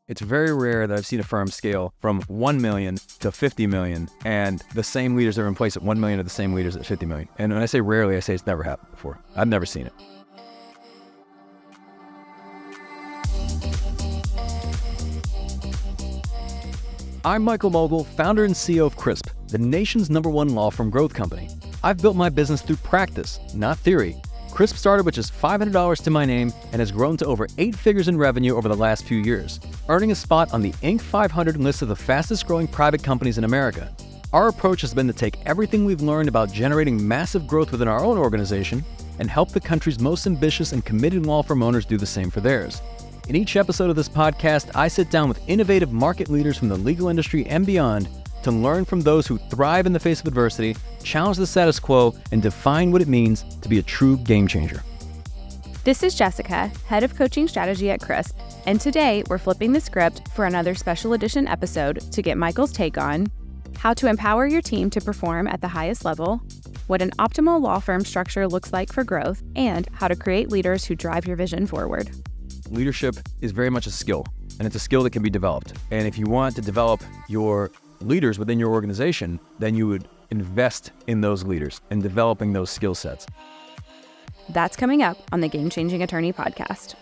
It's very rare that I've seen a firm scale from 1 million to 50 million and the same leaders that are in place at 1 million are the same leaders at 50 million. And when I say rarely, I say it's never happened before. I've never seen it. I'm Michael Mogill, founder and CEO of Crisp, the nation's #1 law firm growth company. I've built my business through practice, not theory. Crisp started with just $500 to my name and has grown to over 8 figures in revenue over the last few years, earning a spot on the Inc. 500 list of the fastest growing private companies in America. Our approach has been to take everything we've learned about generating massive growth within our own organization and help the country's most ambitious and committed law firm owners do the same for theirs. In each episode of this podcast, I sit down with innovative market leaders from the legal industry and beyond to learn from those who thrive in the face of adversity, challenge the status quo, and define what it means to be a true game changer. This is Jessica, Head of Coaching Strategy at Crisp, and today we're flipping the script for another special edition episode to get Michael's take on how to empower your team to perform at the highest level, what an optimal law firm structure looks like for growth, and how to create leaders who drive your vision forward. Leadership is very much a skill, and it's a skill that can be developed. And if you want to develop your leaders within your organization, then you would invest in those leaders and developing those skill sets. That's coming up on the Game Changing Attorney podcast.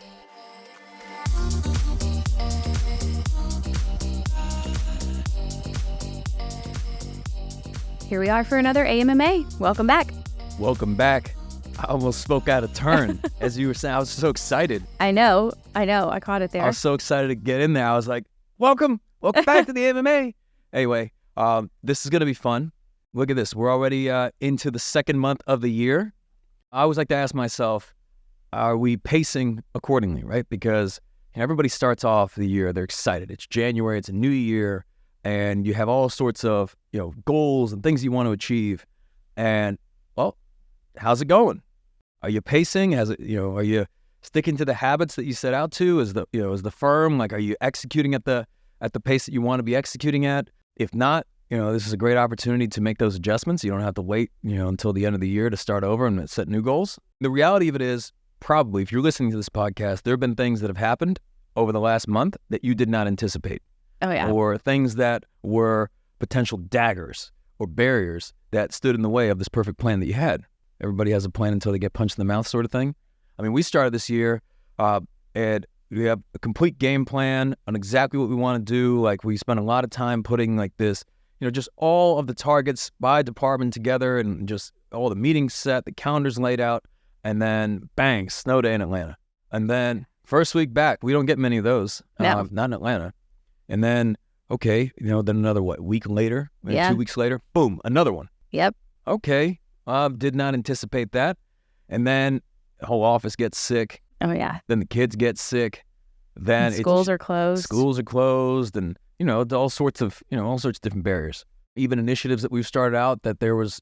Here we are for another AMMA. Welcome back. Welcome back. I almost spoke out of turn as you were saying. I was so excited. I know. I caught it there. I was so excited to get in there. I was like, welcome back to the AMMA. Anyway, this is going to be fun. Look at this. We're already into the second month of the year. I always like to ask myself, are we pacing accordingly, right? Because everybody starts off the year, they're excited. It's January, it's a new year, and you have all sorts of, goals and things you want to achieve. And, well, how's it going? Are you pacing? Are you sticking to the habits that you set out to? Is the firm, are you executing at the pace that you want to be executing at? If not, this is a great opportunity to make those adjustments. You don't have to wait, until the end of the year to start over and set new goals. The reality of it is, probably, if you're listening to this podcast, there have been things that have happened over the last month that you did not anticipate. Oh, yeah. Or things that were potential daggers or barriers that stood in the way of this perfect plan that you had. Everybody has a plan until they get punched in the mouth sort of thing. I mean, we started this year and we have a complete game plan on exactly what we want to do. We spent a lot of time putting this, just all of the targets by department together and just all the meetings set, the calendars laid out, and then bang, snow day in Atlanta. And then first week back, we don't get many of those, No. not in Atlanta. And then, okay, then another week later, 2 weeks later, boom, another one. Yep. Okay, did not anticipate that. And then the whole office gets sick. Oh, yeah. Then the kids get sick. Then schools are closed. Schools are closed, and all sorts of different barriers. Even initiatives that we've started out that there was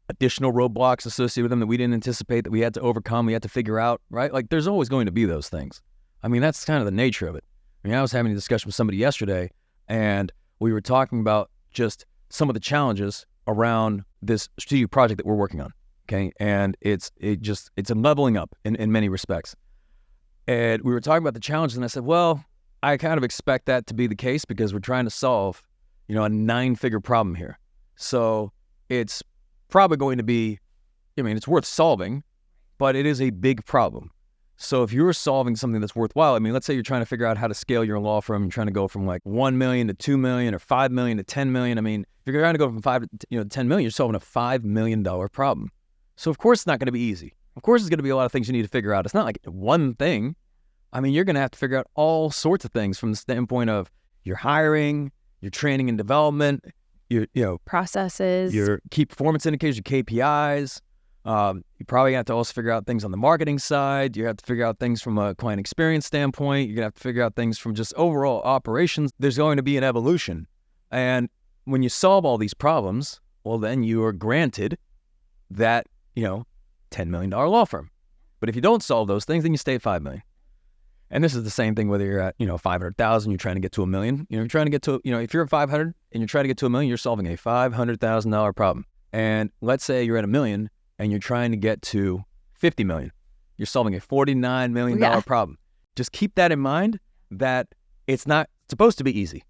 additional roadblocks associated with them that we didn't anticipate that we had to overcome. We had to figure out, right? There's always going to be those things. I mean, that's kind of the nature of it. I mean, I was having a discussion with somebody yesterday, and we were talking about just some of the challenges around this strategic project that we're working on. Okay, and it's a leveling up in many respects. And we were talking about the challenges, and I said, well, I kind of expect that to be the case because we're trying to solve, a 9-figure problem here. So it's probably going to be, it's worth solving, but it is a big problem. So if you're solving something that's worthwhile, let's say you're trying to figure out how to scale your law firm, you're trying to go from 1 million to 2 million or 5 million to 10 million. If you're trying to go from 5 to 10 million, you're solving a $5 million problem. So of course it's not going to be easy. Of course there's going to be a lot of things you need to figure out. It's not like one thing. You're going to have to figure out all sorts of things from the standpoint of your hiring, your training and development, your processes, your key performance indicators, your KPIs. You probably have to also figure out things on the marketing side. You have to figure out things from a client experience standpoint. You're going to have to figure out things from just overall operations. There's going to be an evolution. And when you solve all these problems, well, then you are granted that, $10 million law firm. But if you don't solve those things, then you stay at 5 million. And this is the same thing whether you're at, 500,000, you're trying to get to 1 million. You're trying to get to, if you're at 500 and you're trying to get to 1 million, you're solving a $500,000 problem. And let's say you're at 1 million and you're trying to get to 50 million. You're solving a $49 million problem. Just keep that in mind, that it's not supposed to be easy.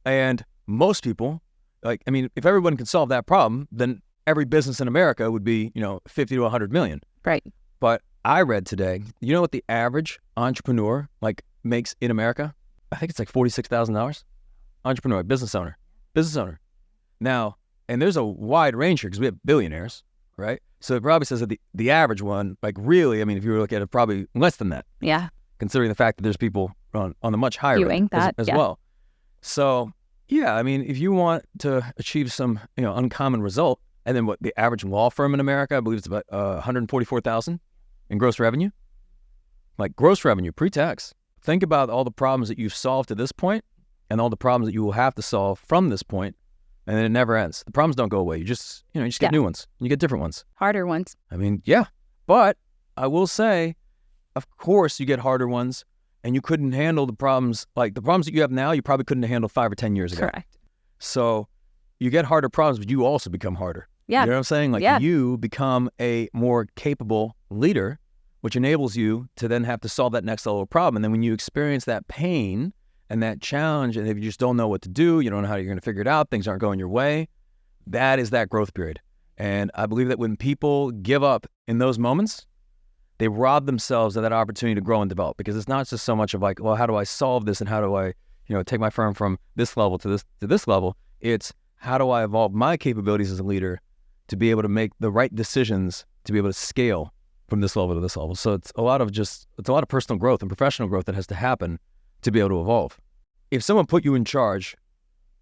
And most people, if everyone could solve that problem, then every business in America would be, 50 to 100 million. Right. But I read today, you know what the average entrepreneur makes in America? I think it's like $46,000. Entrepreneur, business owner. Now, and there's a wide range here because we have billionaires, right? So it probably says that the average one, really, if you were looking at it, probably less than that. Yeah. Considering the fact that there's people on the much higher end as well. So, yeah, if you want to achieve some, uncommon result, and then what the average law firm in America, I believe it's about $144,000 in gross revenue. Gross revenue, pre-tax. Think about all the problems that you've solved to this point and all the problems that you will have to solve from this point, and then it never ends. The problems don't go away. You just get new ones. You get different ones. Harder ones. Yeah. But I will say, of course, you get harder ones, and you couldn't handle the problems. The problems that you have now, you probably couldn't handle 5 or 10 years ago. Correct. So you get harder problems, but you also become harder. Yeah. You know what I'm saying? You become a more capable leader, which enables you to then have to solve that next level of problem. And then when you experience that pain and that challenge, and if you just don't know what to do, you don't know how you're going to figure it out, things aren't going your way, that is that growth period. And I believe that when people give up in those moments, they rob themselves of that opportunity to grow and develop, because it's not just so much of how do I solve this and how do I, take my firm from this level to this level. It's how do I evolve my capabilities as a leader to be able to make the right decisions to be able to scale from this level to this level. So it's a lot of personal growth and professional growth that has to happen to be able to evolve. If someone put you in charge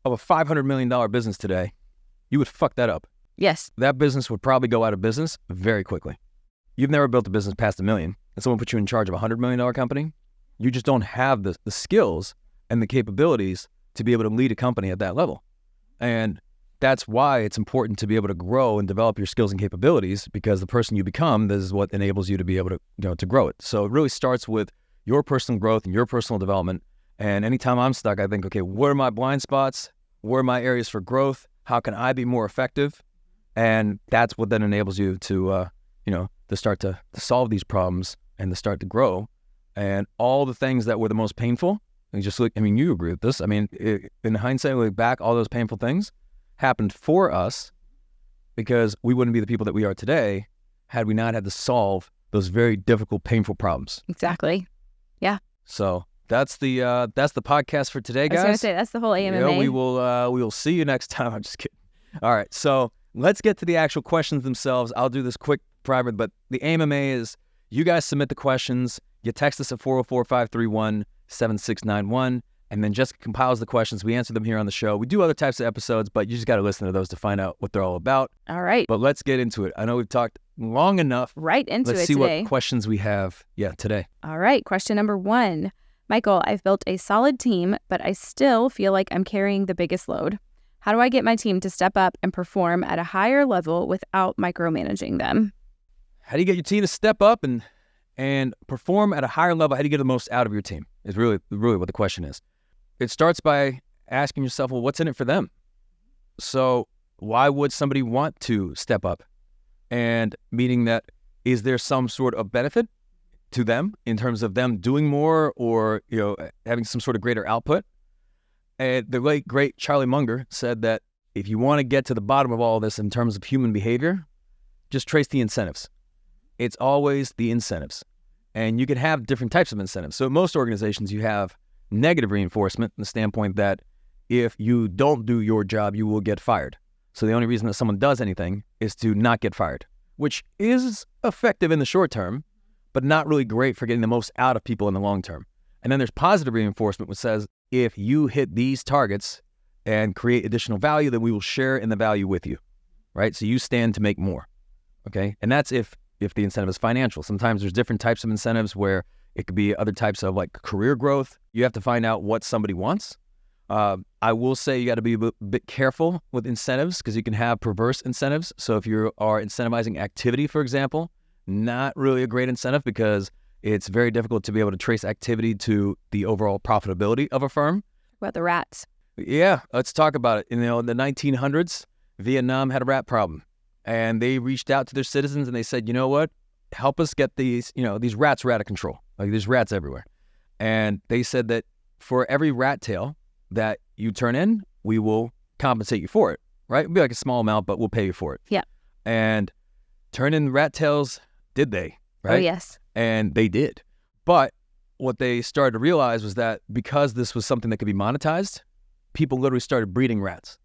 of a $500 million business today, you would fuck that up. Yes. That business would probably go out of business very quickly. You've never built a business past $1 million, and someone put you in charge of a $100 million company, you just don't have the skills and the capabilities to be able to lead a company at that level. And that's why it's important to be able to grow and develop your skills and capabilities, because the person you become, this is what enables you to be able to, to grow it. So it really starts with your personal growth and your personal development. And anytime I'm stuck, I think, okay, what are my blind spots? Where are my areas for growth? How can I be more effective? And that's what then enables you to, to start to solve these problems and to start to grow. And all the things that were the most painful, and just look, you agree with this. In hindsight, look back, all those painful things happened for us because we wouldn't be the people that we are today had we not had to solve those very difficult, painful problems. Exactly. Yeah. So that's the podcast for today, guys. I was going to say, that's the whole AMMA. We will see you next time. I'm just kidding. All right. So let's get to the actual questions themselves. I'll do this quick primer, but the AMMA is you guys submit the questions. You text us at 404-531-7691. And then Jessica compiles the questions. We answer them here on the show. We do other types of episodes, but you just got to listen to those to find out what they're all about. All right. But let's get into it. I know we've talked long enough. Right into Let's it see today. what questions we have today. All right. Question number 1. Michael, I've built a solid team, but I still feel like I'm carrying the biggest load. How do I get my team to step up and perform at a higher level without micromanaging them? How do you get your team to step up and perform at a higher level? How do you get the most out of your team is really what the question is. It starts by asking yourself, well, what's in it for them? So why would somebody want to step up? And meaning that, is there some sort of benefit to them in terms of them doing more or, having some sort of greater output? And the late, great Charlie Munger said that if you want to get to the bottom of all this in terms of human behavior, just trace the incentives. It's always the incentives. And you can have different types of incentives. So in most organizations, you have negative reinforcement from the standpoint that if you don't do your job, you will get fired. So the only reason that someone does anything is to not get fired, which is effective in the short term, but not really great for getting the most out of people in the long term. And then there's positive reinforcement, which says, if you hit these targets and create additional value, then we will share in the value with you, right? So you stand to make more, okay? And that's if the incentive is financial. Sometimes there's different types of incentives where it could be other types of career growth. You have to find out what somebody wants. I will say you got to be a bit careful with incentives because you can have perverse incentives. So if you are incentivizing activity, for example, not really a great incentive because it's very difficult to be able to trace activity to the overall profitability of a firm. What about the rats? Yeah, let's talk about it. In the 1900s, Vietnam had a rat problem. And they reached out to their citizens and they said, you know what? Help us get these rats are out of control. There's rats everywhere. And they said that for every rat tail that you turn in, we will compensate you for it, right? It'll be like a small amount, but we'll pay you for it. Yeah. And turn in rat tails, did they? Right? Oh, yes. And they did. But what they started to realize was that because this was something that could be monetized, people literally started breeding rats.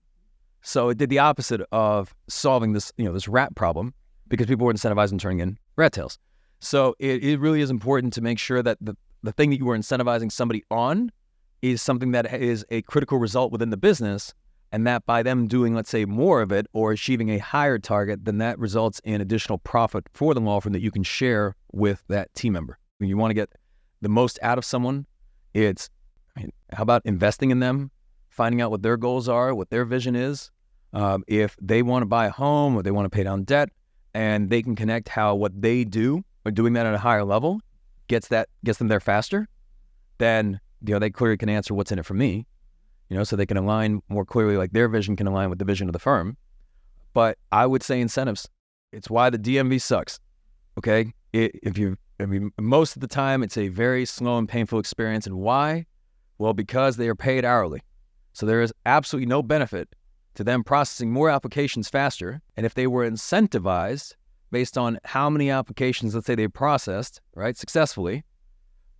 So it did the opposite of solving this, this rat problem, because people were incentivized in turning in rat tails. So it really is important to make sure that the thing that you were incentivizing somebody on is something that is a critical result within the business, and that by them doing, let's say, more of it or achieving a higher target, then that results in additional profit for the law firm that you can share with that team member. When you want to get the most out of someone, how about investing in them, finding out what their goals are, what their vision is. If they want to buy a home or they want to pay down debt, and they can connect how what they do or doing that at a higher level gets them there faster, then they clearly can answer what's in it for me. So they can align more clearly, like their vision can align with the vision of the firm. But I would say incentives. It's why the DMV sucks. Okay, most of the time it's a very slow and painful experience. And why? Well, because they are paid hourly. So there is absolutely no benefit to them processing more applications faster. And if they were incentivized based on how many applications, let's say, they processed, right, successfully,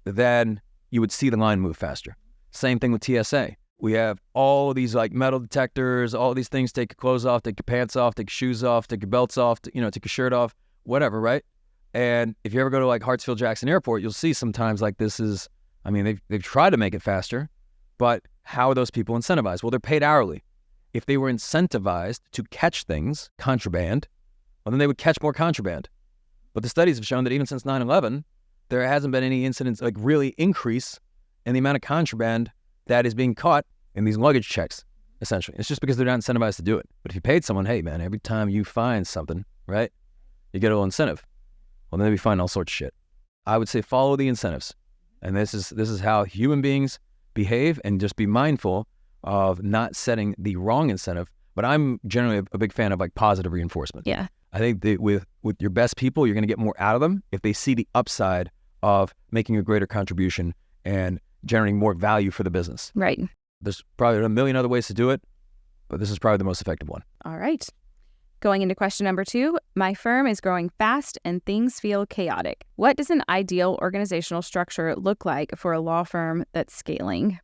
then you would see the line move faster. Same thing with TSA. We have all of these like metal detectors, all these things, take your clothes off, take your pants off, take your shoes off, take your belts off, take your shirt off, whatever, right? And if you ever go to like Hartsfield-Jackson Airport, you'll see sometimes like they've tried to make it faster, but how are those people incentivized? Well, they're paid hourly. If they were incentivized to catch things, contraband, well, then they would catch more contraband. But the studies have shown that even since 9/11, there hasn't been any incidents like really increase in the amount of contraband that is being caught in these luggage checks, essentially. It's just because they're not incentivized to do it. But if you paid someone, hey man, every time you find something, right, you get a little incentive. Well, then we find all sorts of shit. I would say follow the incentives. And this is how human beings behave, and just be mindful of not setting the wrong incentive. But I'm generally a big fan of like positive reinforcement. Yeah. I think that with your best people, you're going to get more out of them if they see the upside of making a greater contribution and generating more value for the business. Right. There's probably a million other ways to do it, but this is probably the most effective one. All right. Going into question number 2, my firm is growing fast and things feel chaotic. What does an ideal organizational structure look like for a law firm that's scaling?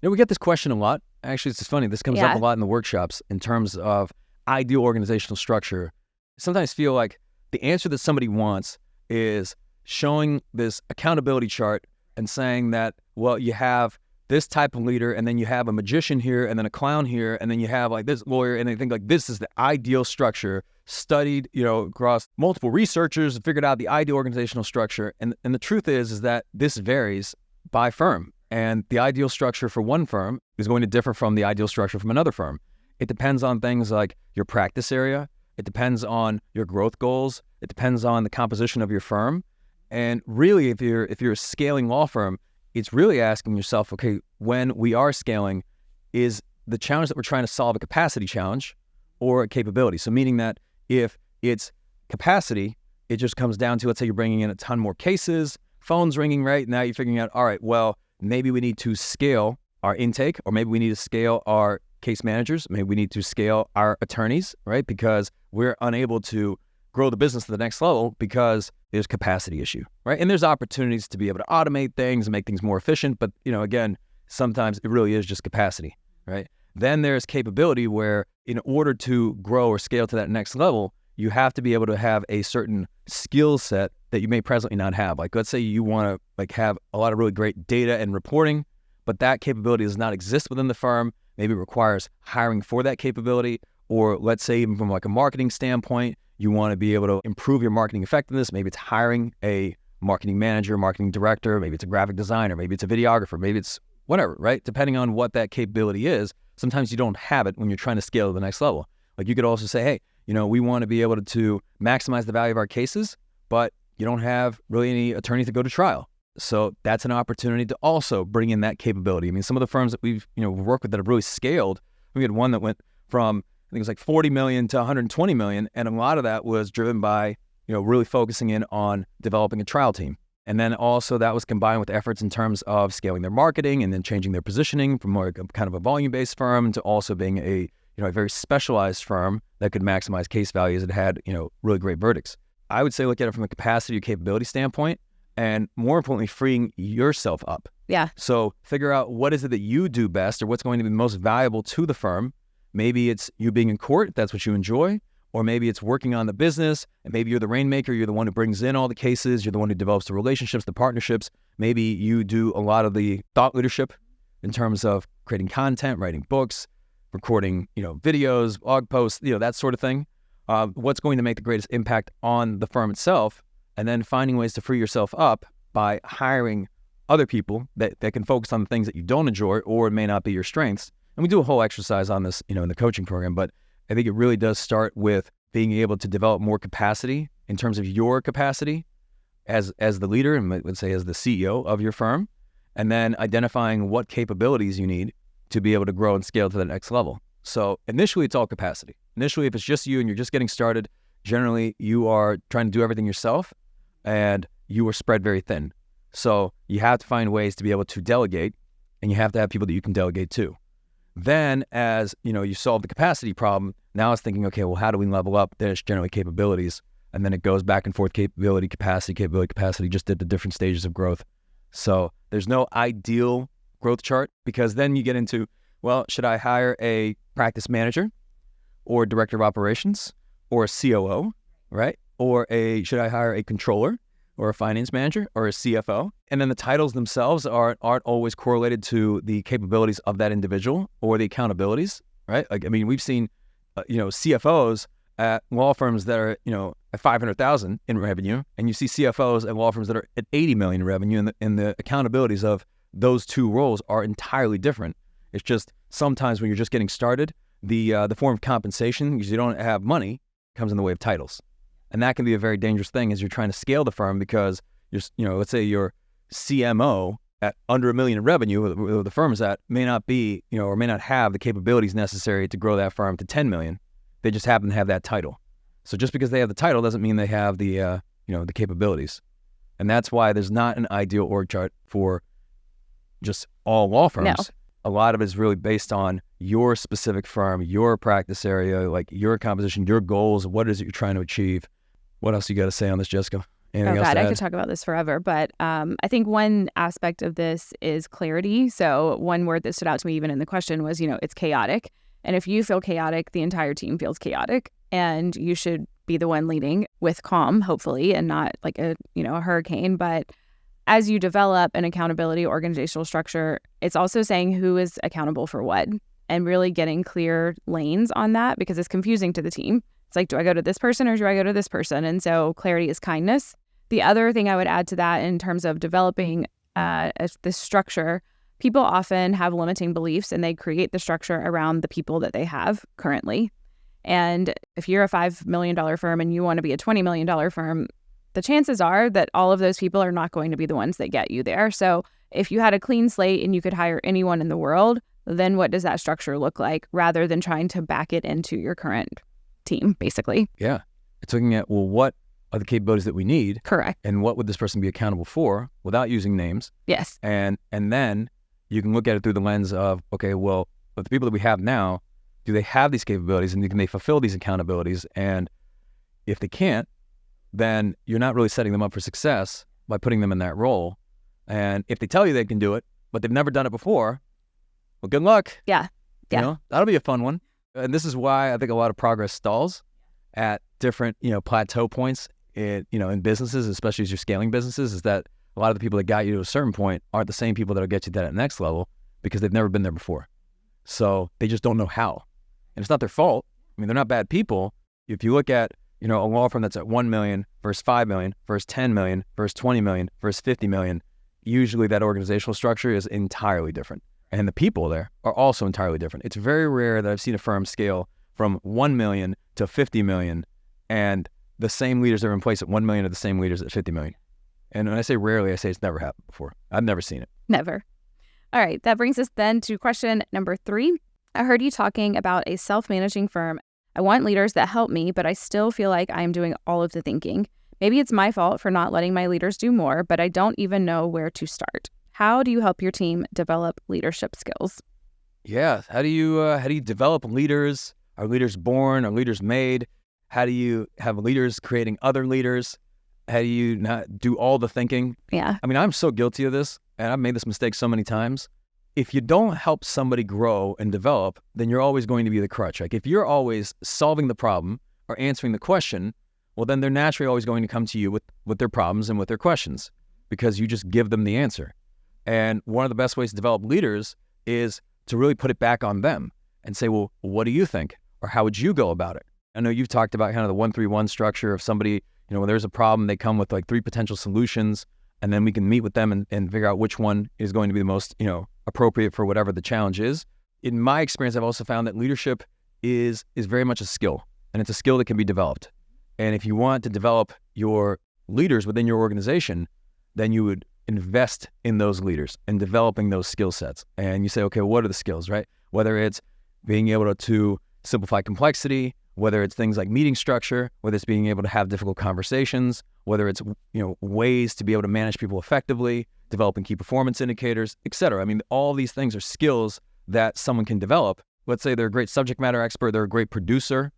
We get this question a lot. Actually, it's just funny. This comes up a lot in the workshops in terms of ideal organizational structure. Sometimes feel like the answer that somebody wants is showing this accountability chart and saying that, well, you have this type of leader, and then you have a magician here, and then a clown here, and then you have like this lawyer, and they think like this is the ideal structure, studied, across multiple researchers and figured out the ideal organizational structure. And the truth is that this varies by firm. And the ideal structure for one firm is going to differ from the ideal structure from another firm. It depends on things like your practice area. It depends on your growth goals. It depends on the composition of your firm. And really, if you're a scaling law firm, it's really asking yourself, okay, when we are scaling, is the challenge that we're trying to solve a capacity challenge or a capability? So meaning that if it's capacity, it just comes down to, let's say you're bringing in a ton more cases, phone's ringing, right? Now you're figuring out, all right, well, maybe we need to scale our intake, or maybe we need to scale our case managers. Maybe we need to scale our attorneys, right? Because we're unable to grow the business to the next level because there's capacity issue, right? And there's opportunities to be able to automate things and make things more efficient. But, again, sometimes it really is just capacity, right? Then there's capability, where in order to grow or scale to that next level, you have to be able to have a certain skill set that you may presently not have. Like, let's say you want to have a lot of really great data and reporting, but that capability does not exist within the firm. Maybe it requires hiring for that capability. Or let's say even from like a marketing standpoint, you want to be able to improve your marketing effectiveness. Maybe it's hiring a marketing manager, marketing director, maybe it's a graphic designer, maybe it's a videographer, maybe it's whatever, right? Depending on what that capability is, sometimes you don't have it when you're trying to scale to the next level. Like you could also say, hey, we want to be able to maximize the value of our cases, but you don't have really any attorneys to go to trial. So that's an opportunity to also bring in that capability. I mean, some of the firms that we've worked with that have really scaled, we had one that went from, I think it was like 40 million to 120 million. And a lot of that was driven by, really focusing in on developing a trial team. And then also that was combined with efforts in terms of scaling their marketing and then changing their positioning from more kind of a volume-based firm to also being a very specialized firm that could maximize case values and had, really great verdicts. I would say look at it from a capacity or capability standpoint, and more importantly, freeing yourself up. Yeah. So figure out what is it that you do best or what's going to be most valuable to the firm. Maybe it's you being in court, that's what you enjoy, or maybe it's working on the business, and maybe you're the rainmaker, you're the one who brings in all the cases, you're the one who develops the relationships, the partnerships. Maybe you do a lot of the thought leadership in terms of creating content, writing books, recording, videos, blog posts, that sort of thing. What's going to make the greatest impact on the firm itself, and then finding ways to free yourself up by hiring other people that can focus on the things that you don't enjoy or may not be your strengths. And we do a whole exercise on this, in the coaching program, but I think it really does start with being able to develop more capacity in terms of your capacity as the leader, and I would say as the CEO of your firm, and then identifying what capabilities you need to be able to grow and scale to the next level. So initially, it's all capacity. Initially, if it's just you and you're just getting started, generally you are trying to do everything yourself and you are spread very thin. So you have to find ways to be able to delegate, and you have to have people that you can delegate to. Then as, you solve the capacity problem, now it's thinking, okay, well, how do we level up? There's generally capabilities, and then it goes back and forth, capability, capacity, just at the different stages of growth. So there's no ideal growth chart, because then you get into, well, should I hire a practice manager or director of operations or a COO, right? Or should I hire a controller or a finance manager or a CFO? And then the titles themselves aren't always correlated to the capabilities of that individual or the accountabilities, right? We've seen, CFOs at law firms that are, at 500,000 in revenue, and you see CFOs at law firms that are at 80 million in revenue, and the accountabilities of those two roles are entirely different. It's just sometimes when you're just getting started, the form of compensation, because you don't have money, comes in the way of titles. And that can be a very dangerous thing as you're trying to scale the firm, because let's say your CMO at under $1 million in revenue, where the firm is at, may not be, or may not have the capabilities necessary to grow that firm to 10 million. They just happen to have that title. So just because they have the title doesn't mean they have the capabilities. And that's why there's not an ideal org chart for just all law firms. No. A lot of it is really based on your specific firm, your practice area, like your composition, your goals, what is it you're trying to achieve. What else you got to say on this, Jessica? Anything else to I add? could talk about this forever, but I think one aspect of this is clarity. So one word that stood out to me even in the question was, it's chaotic. And if you feel chaotic, the entire team feels chaotic, and you should be the one leading with calm, hopefully, and not like a hurricane. But as you develop an accountability organizational structure, it's also saying who is accountable for what, and really getting clear lanes on that, because it's confusing to the team. It's like, do I go to this person or do I go to this person? And so clarity is kindness. The other thing I would add to that in terms of developing this structure, people often have limiting beliefs, and they create the structure around the people that they have currently. And if you're a $5 million firm and you want to be a $20 million firm, the chances are that all of those people are not going to be the ones that get you there. So if you had a clean slate and you could hire anyone in the world, then what does that structure look like, rather than trying to back it into your current team, basically? Yeah. It's looking at, well, what are the capabilities that we need? Correct. And what would this person be accountable for without using names? Yes. And then you can look at it through the lens of, okay, well, with the people that we have now, do they have these capabilities, and can they fulfill these accountabilities? And if they can't, then you're not really setting them up for success by putting them in that role. And if they tell you they can do it, but they've never done it before, well, good luck. Yeah. That'll be a fun one. And this is why I think a lot of progress stalls at different, plateau points in businesses, especially as you're scaling businesses, is that a lot of the people that got you to a certain point aren't the same people that'll get you to that next level, because they've never been there before. So they just don't know how. And it's not their fault. They're not bad people. If you look at, a law firm that's at 1 million versus 5 million versus 10 million versus 20 million versus 50 million, usually that organizational structure is entirely different. And the people there are also entirely different. It's very rare that I've seen a firm scale from 1 million to 50 million, and the same leaders that are in place at 1 million are the same leaders at 50 million. And when I say rarely, I say it's never happened before. I've never seen it. Never. All right. That brings us then to question number 3. I heard you talking about a self-managing firm. I want leaders that help me, but I still feel like I'm doing all of the thinking. Maybe it's my fault for not letting my leaders do more, but I don't even know where to start. How do you help your team develop leadership skills? Yeah. How do you develop leaders? Are leaders born? Are leaders made? How do you have leaders creating other leaders? How do you not do all the thinking? Yeah. I mean, I'm so guilty of this, and I've made this mistake so many times. If you don't help somebody grow and develop, then you're always going to be the crutch. Like if you're always solving the problem or answering the question, well, then they're naturally always going to come to you with their problems and with their questions because you just give them the answer. And one of the best ways to develop leaders is to really put it back on them and say, well, what do you think? Or how would you go about it? I know you've talked about kind of the 1-3-1 structure of somebody, when there's a problem, they come with like 3 potential solutions, and then we can meet with them and figure out which one is going to be the most, appropriate for whatever the challenge is. In my experience, I've also found that leadership is very much a skill, and it's a skill that can be developed. And if you want to develop your leaders within your organization, then you would invest in those leaders and developing those skill sets. And you say, okay, what are the skills, right? Whether it's being able to simplify complexity, whether it's things like meeting structure, whether it's being able to have difficult conversations, whether it's ways to be able to manage people effectively, developing key performance indicators, et cetera. I mean, all these things are skills that someone can develop. Let's say they're a great subject matter expert, they're a great producer.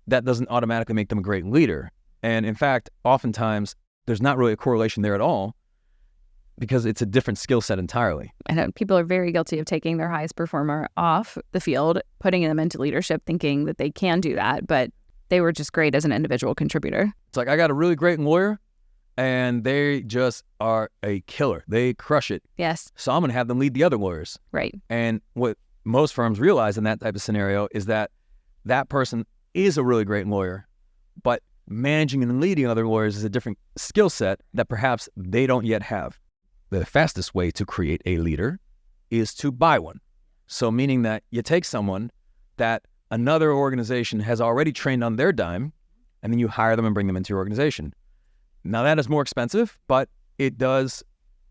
That doesn't automatically make them a great leader. And in fact, oftentimes, there's not really a correlation there at all because it's a different skill set entirely. I know people are very guilty of taking their highest performer off the field, putting them into leadership, thinking that they can do that, but they were just great as an individual contributor. It's like, I got a really great lawyer, and they just are a killer. They crush it. Yes. So I'm going to have them lead the other lawyers. Right. And what most firms realize in that type of scenario is that that person is a really great lawyer, but managing and leading other lawyers is a different skill set that perhaps they don't yet have. The fastest way to create a leader is to buy one. So meaning that you take someone that another organization has already trained on their dime, and then you hire them and bring them into your organization. Now that is more expensive, but it does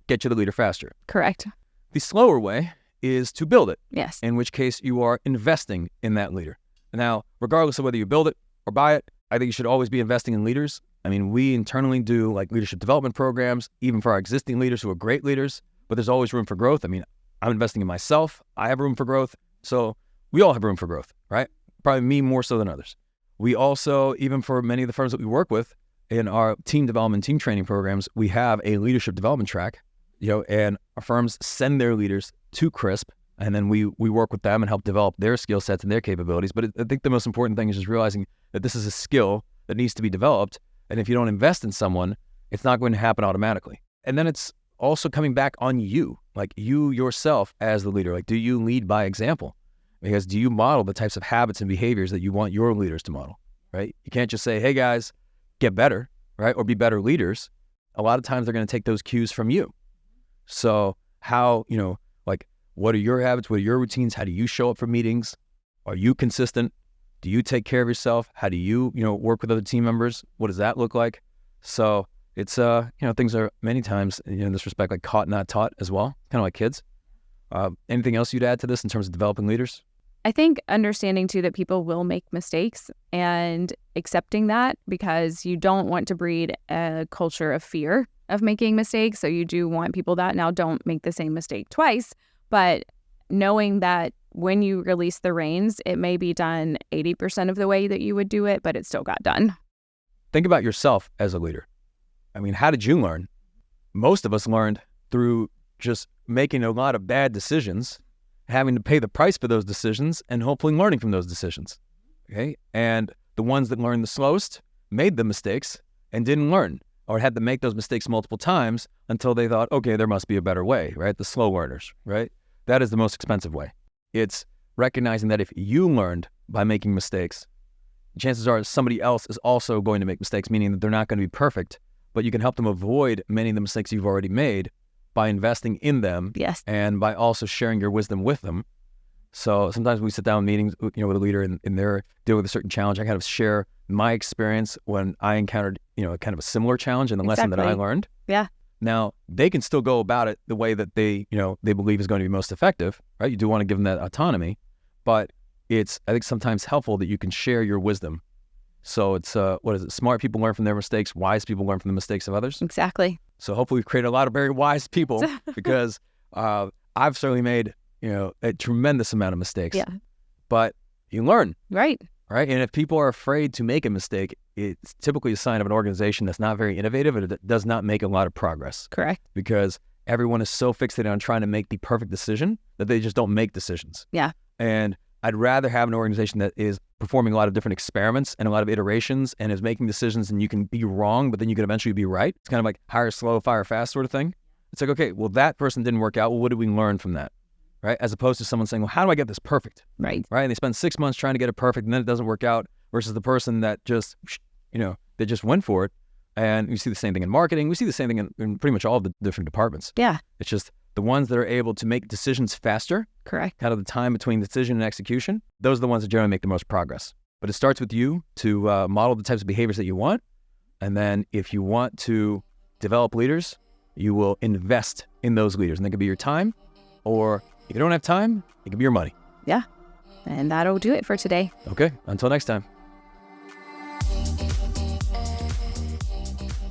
get you the leader faster. Correct. The slower way is to build it. Yes. In which case you are investing in that leader. Now, regardless of whether you build it or buy it, I think you should always be investing in leaders. I mean, we internally do like leadership development programs, even for our existing leaders who are great leaders, but there's always room for growth. I mean, I'm investing in myself. I have room for growth. So we all have room for growth, right? Probably me more so than others. We also, even for many of the firms that we work with in our team development, team training programs, we have a leadership development track, and our firms send their leaders to CRISP, and then we work with them and help develop their skill sets and their capabilities. But I think the most important thing is just realizing that this is a skill that needs to be developed. And if you don't invest in someone, it's not going to happen automatically. And then it's also coming back on you, like you yourself as the leader. Like, do you lead by example? Because do you model the types of habits and behaviors that you want your leaders to model, right? You can't just say, hey guys, get better, right? Or be better leaders. A lot of times they're going to take those cues from you. So how, what are your habits? What are your routines? How do you show up for meetings? Are you consistent? Do you take care of yourself? How do you, work with other team members? What does that look like? So it's, things are many times, in this respect, like caught, not taught as well, kind of like kids. Anything else you'd add to this in terms of developing leaders? I think understanding too that people will make mistakes and accepting that, because you don't want to breed a culture of fear of making mistakes. So you do want people that now don't make the same mistake twice, but knowing that when you release the reins, it may be done 80% of the way that you would do it, but it still got done. Think about yourself as a leader. I mean, how did you learn? Most of us learned through just making a lot of bad decisions, having to pay the price for those decisions, and hopefully learning from those decisions. Okay? And the ones that learned the slowest made the mistakes and didn't learn, or had to make those mistakes multiple times until they thought, okay, there must be a better way, right? The slow learners, right? That is the most expensive way. It's recognizing that if you learned by making mistakes, chances are somebody else is also going to make mistakes, meaning that they're not going to be perfect, but you can help them avoid many of the mistakes you've already made by investing in them. Yes. And by also sharing your wisdom with them. So sometimes we sit down in meetings, with a leader and they're dealing with a certain challenge. I kind of share my experience when I encountered, kind of a similar challenge and the lesson that I learned. Yeah. Now, they can still go about it the way that they believe is going to be most effective, right? You do want to give them that autonomy, but it's, I think, sometimes helpful that you can share your wisdom So it's, what is it? Smart people learn from their mistakes. Wise people learn from the mistakes of others. Exactly. So hopefully we've created a lot of very wise people because I've certainly made, a tremendous amount of mistakes. Yeah. But you learn. Right. Right. And if people are afraid to make a mistake, it's typically a sign of an organization that's not very innovative and it does not make a lot of progress. Correct. Because everyone is so fixated on trying to make the perfect decision that they just don't make decisions. Yeah. And I'd rather have an organization that is performing a lot of different experiments and a lot of iterations and is making decisions, and you can be wrong, but then you can eventually be right. It's kind of like hire slow, fire fast sort of thing. It's like, okay, well, that person didn't work out. Well, what did we learn from that? Right? As opposed to someone saying, well, how do I get this perfect? Right. Right. And they spend 6 months trying to get it perfect and then it doesn't work out, versus the person that just, they just went for it. And we see the same thing in marketing. We see the same thing in pretty much all of the different departments. Yeah. It's just the ones that are able to make decisions faster. Correct. Kind of the time between decision and execution. Those are the ones that generally make the most progress. But it starts with you to model the types of behaviors that you want. And then if you want to develop leaders, you will invest in those leaders. And that could be your time, or if you don't have time, it could be your money. Yeah. And that'll do it for today. Okay. Until next time.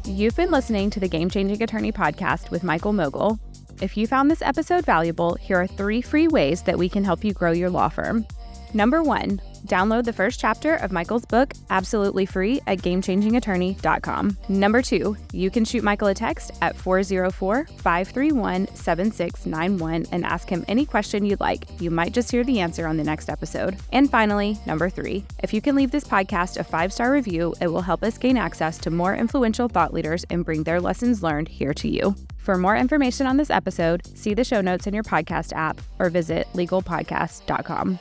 You've been listening to the Game Changing Attorney podcast with Michael Mogill. If you found this episode valuable, here are 3 free ways that we can help you grow your law firm. Number 1, download the first chapter of Michael's book absolutely free at gamechangingattorney.com. Number 2, you can shoot Michael a text at 404-531-7691 and ask him any question you'd like. You might just hear the answer on the next episode. And finally, number 3, if you can leave this podcast a 5-star review, it will help us gain access to more influential thought leaders and bring their lessons learned here to you. For more information on this episode, see the show notes in your podcast app or visit legalpodcast.com.